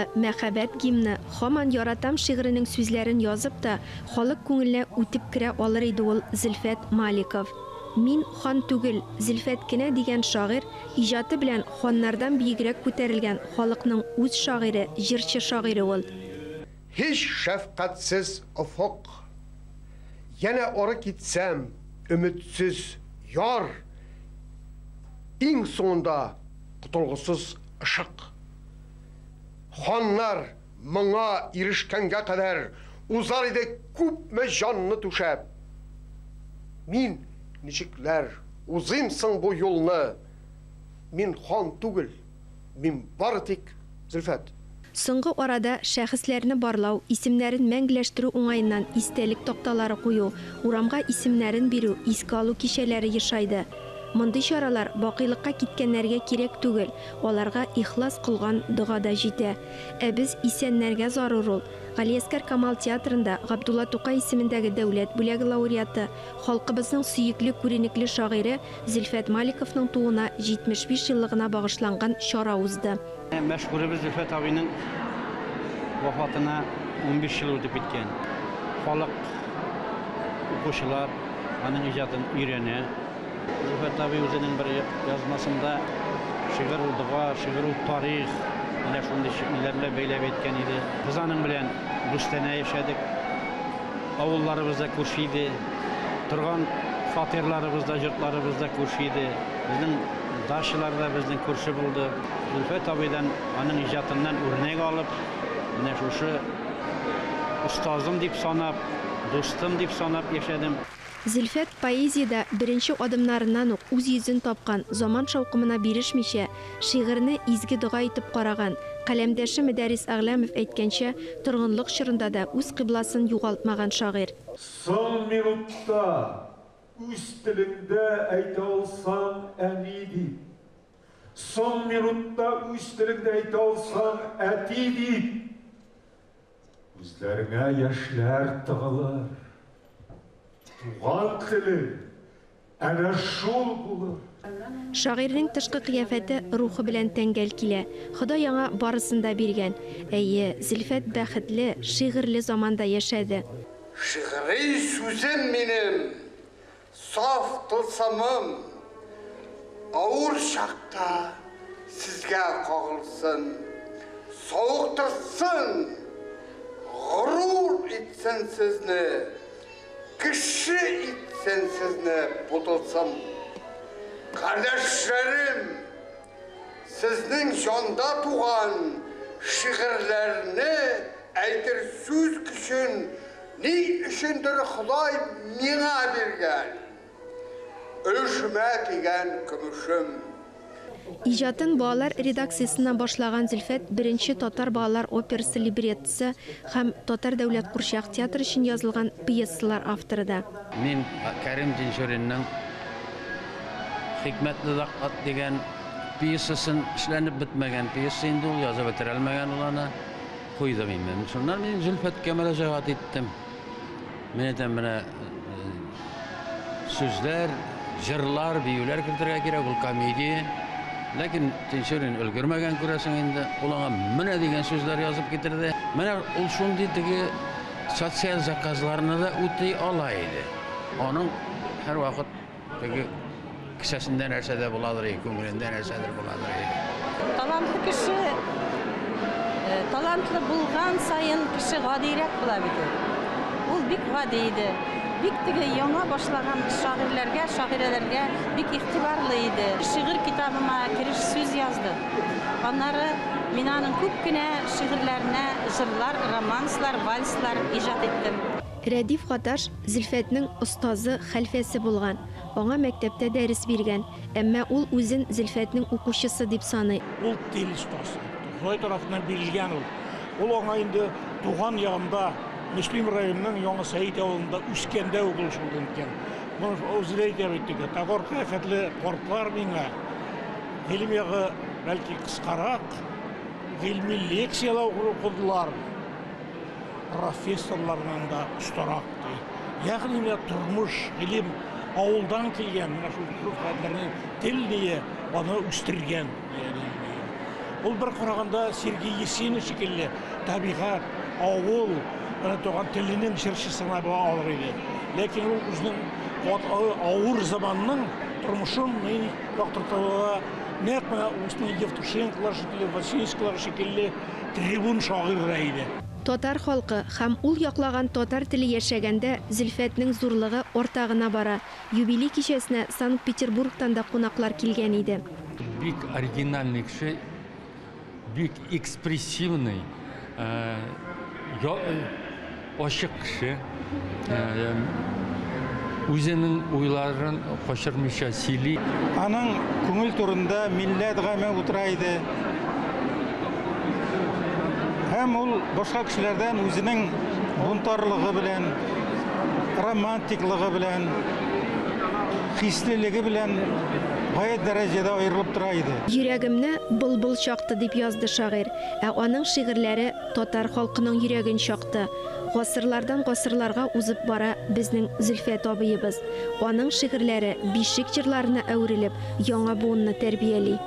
атлы мәхәббәт гимны «Һаман яратам» шигыренең сүзләрен язып та, халык күңеленә үтеп керә алыр иде ул Зөлфәт Маликов. Мин хан түгел, Зөлфәт кенә дигән шагыйрь иҗаты белән ханнардан биегрәк күтәрелгән халыкның үз шагыйре, җырчы шагыйре ул. Hiç şefkatsiz ufuk, yine ora gitsem ümitsiz yar, en sonunda kutulgusuz ışık. Hanlar mına erişkenge kadar uzar idi küpme canını düşep. Min nicikler uzimsın bu yolunu, min han tugul, min bartik Zülfet. Соңгы арада шәхесләрне барлау, исемнәрен мәңгеләштерү уңаеннан истәлек такталары кую, урамга исемнәрен бирү, искә алу кичәләре ешайды. Мондый чаралар бакыйлыкка киткәннәргә кирәк түгел, аларга ихлас кылган дугада җитә. Ә без исәннәргә зарур ул. Галиәскәр Камал театрында Габдулла Тукай исемендәге дәүләт бүләге лауреаты, халкыбызның сөекле күренекле шагыйре Зөлфәт Маликовның туына 75 еллыгына багышланган чара узды. Мәшһүребез Зөлфәт абыйның вафатына 15 ел үтеп киткән. Халык, укучылар аның иҗатын өйрәнә. Зөлфәт абый үзенең бер язмасында шигырь ул дуга, шигырь ул тарих, менә шундый шигырьләрне бәйләп әйткән иде. Без аның белән Дүстәнә яшәдек. Авылларыбызда күрше иде. Торган фатирларыбызда, йортларыбызда күрше иде. Безнең дачалар да безнең күрше булды. Зөлфәт абыйдан аның иҗатыннан үрнәк алып, менә шушы устазым дип санап, дустым дип санап яшәдем. Зөлфәт поэзияда беренче адымнарыннан ук үз йөзен тапкан, заман шаукымына бирешмичә, шигырьне изге дуга итеп караган. Каләмдәше Мәдәрис Әгъләмов әйткәнчә, торгынлык чорында да үз кыбласын югалтмаган шагыйрь. Son minutта үз телеңдә әйтә алсаң әни дип. Son minutта үз телеңдә әйтә алсаң әти дип. Үзләреңә яшьләр тыгылыр. Туган теле әнә шул булыр. Шагыйрьнең тышкы кыяфәте рухы белән тәңгәл килә. Ходай аңа барысын да биргән. Әйе, Зөлфәт бәхетле, шигырьле заманда яшәде. Şiiri sözüm benim, saf tılsamım, ağır şakta sizge kağılsın, soğuktasın, gurur etsin sizni, kişi etsin sizni butulsın. Kardeşlerim, sizin janda tuğan şiirlerini aytır söz kişin ni işindir Xuday mena bergen. Ölüşüme degen kümüşüm. Иҗатын балалар редакциясыннан башлаган Зөлфәт беренче татар балалар операсы либреттысы һәм Татар дәүләт курчак театры өчен язылган пьесалар авторы да. Мин Кәрим Тинчуринның Хикмәтле Дакъат дигән пьесасын эшләнеп бетмәгән пьеса инде ул, язып бетерелмәгән ул аны куйдым мин. Шуннан мин Зөлфәткә мөрәҗәгать иттем. Мен әйтәм, менә сүзләр, җырлар, биюләр кертергә кирәк, ул комедия. Ләкин Тинчурин өлгермәгән күрәсең инде, ул аңа менә дигән сүзләр язып китерде. Менә ул шундый теге социаль заказларны да үти ала иде. Аның һәр вакыт теге кесәсендә нәрсәдә буладыр, күңелендә нәрсәдер буладыр. Талантлы кеше, талантлы булган сайын кеше гадирәк була бит. Ул бик гади иде. Бик теге яңа башлаган шагыйрьләргә, шагыйрәләргә бик игътибарлы иде. Шигырь китабыма кириш сүз язды. Аннары мин аның күп кенә шигырьләренә җырлар, романслар, вальслар иҗат иттем. Рәдиф Гаташ Зөлфәтнең остазы, хәлфәсе булган. Аңа мәктәптә дәрес биргән, әмма ул үзен Зөлфәтнең укучысы дип саный. Ул тел остасы. Ходай тарафыннан бирелгән ул. Ул аңа инде туган ягында Мөслим районының Яңа Сәйит авылында үскәндә ук ул шул икән. Моны үзләре әйтә бит. Тагыр кыяфәтле картлар миңа гыйлем ягы бәлки кыскарак, гыйльми лекциялар укыдылар. Профессорлардан да устарак ди. Ягъни тормыш, гыйлем авылдан килгән, менә шул хәлләрне тел дия аны үстергән. Ул бер караганда Сергей Есенин шикелле табигать, авыл, туган теленең чыршысына алыр иде. Ләкин ул үзенең авыр заманның тормышын мен яктыртуга нәкъ Устный Евтушенколар шикелле, Васильевскийлар шикелле трибун шагыйрь иде. Татар халкы һәм ул яклаган татар теле яшәгәндә Зөлфәтнең зурлыгы ортагына бара. Юбилей кичәсенә Санкт-Петербургтан да кунаклар килгән иде. Бик оригинальный кеше, бик экспрессивный, ачык кеше. Үзенең уйларын качырмыйча сөйли. Аның күңел турында милләт гаме утыра иде. Һәм ул башка кешеләрдән үзенең бунтарлыгы белән, романтиклыгы белән, хислелеге белән гаять дәрәҗәдә аерылып тора иде. Йөрәгемне былбыл чакты дип язды шагыйрь, ә аның шигырьләре татар халкының йөрәген чакты. Гасырлардан гасырларга узып бара безнең Зөлфәт абыебыз. Аның шигырьләре бишек җырларына әверелеп, яңа буынны тәрбияли.